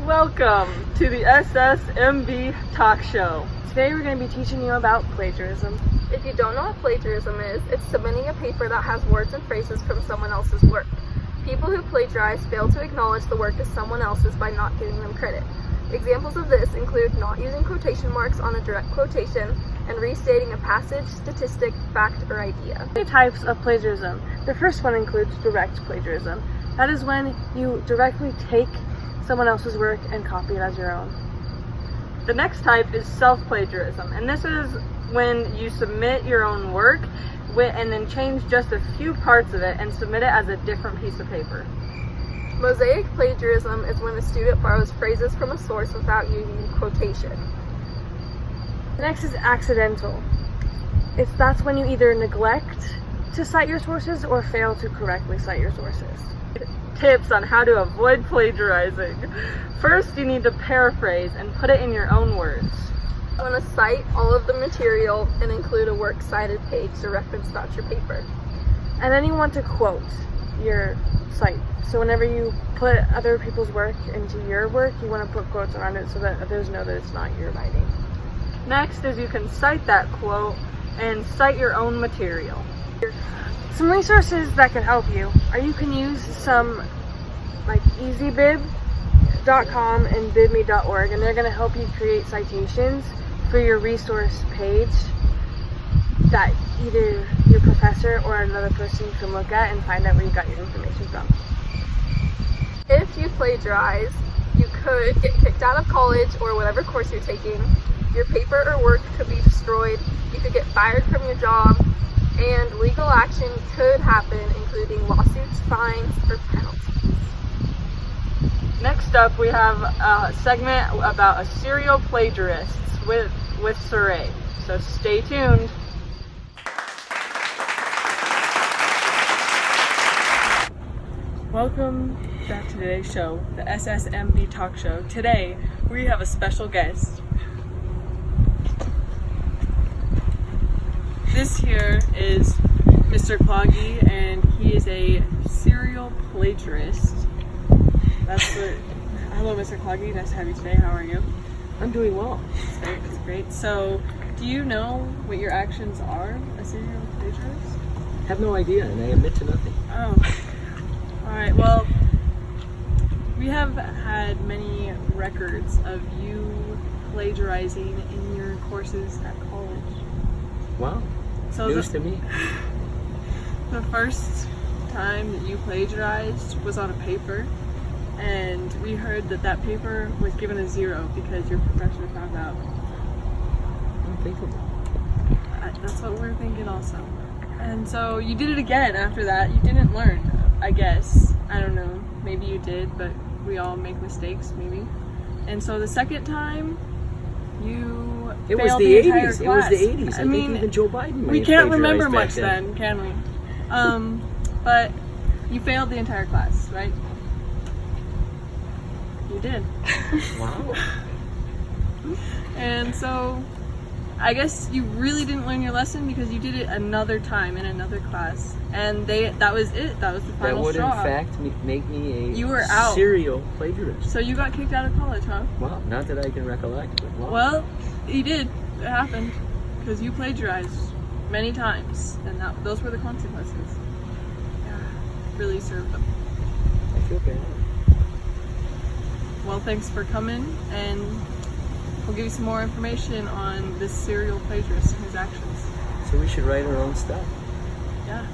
Welcome to the SSMB Talk Show. Today we're going to be teaching you about plagiarism. If you don't know what plagiarism is, it's submitting a paper that has words and phrases from someone else's work. People who plagiarize fail to acknowledge the work as someone else's by not giving them credit. Examples of this include not using quotation marks on a direct quotation and restating a passage, statistic, fact, or idea. Many types of plagiarism. The first one includes direct plagiarism. That is when you directly take someone else's work and copy it as your own. The next type is self-plagiarism, and this is when you submit your own work and then change just a few parts of it and submit it as a different piece of paper. Mosaic plagiarism is when a student borrows phrases from a source without using quotation. The next is accidental. That's when you either neglect to cite your sources or fail to correctly cite your sources. Tips on how to avoid plagiarizing. First, you need to paraphrase and put it in your own words. You want to cite all of the material and include a works cited page to reference throughout your paper. And then you want to quote your site. So whenever you put other people's work into your work, you want to put quotes around it so that others know that it's not your writing. Next is you can cite that quote and cite your own material. Some resources that can help you are you can use some like easybib.com and bibme.org, and they're going to help you create citations for your resource page that either your professor or another person can look at and find out where you got your information from. If you plagiarize, you could get kicked out of college or whatever course you're taking. Your paper or work could be destroyed. You could get fired from your job, and legal action could happen, including lawsuits, fines, or penalties. Next up, we have a segment about a serial plagiarist with Saray. So stay tuned. Welcome back to today's show, the SSMB Talk Show. Today, we have a special guest. This here is Mr. Cloggy, and he is a serial plagiarist. That's what. Hello, Mr. Cloggy. Nice to have you today. How are you? I'm doing well. That's great. So, do you know what your actions are, a serial plagiarist? Have no idea, and I admit to nothing. Oh. All right. Well, we have had many records of you plagiarizing in your courses at college. Wow. So News to me. The first time that you plagiarized was on a paper, and we heard that paper was given a 0 because your professor found out. Unthinkable. That's what we're thinking also. And so you did it again after that. You didn't learn, I guess. I don't know. Maybe you did, but we all make mistakes, maybe. And so the second time, you It was failed the entire 80s. It was class. the 80s. I mean, think even Joe Biden we might can't have remember plagiarized much back then, can we? But you failed the entire class, right? You did. Wow. And so, I guess you really didn't learn your lesson because you did it another time in another class, and that was it. That was the That final would straw. in fact make me a You were out. serial plagiarist. So you got kicked out of college, huh? Wow, not that I can recollect, but wow. Well, you did. It happened because you plagiarized many times, and those were the consequences. Yeah, really served them. I feel bad. Well, thanks for coming, and we'll give you some more information on this serial plagiarist and his actions. So we should write our own stuff. Yeah.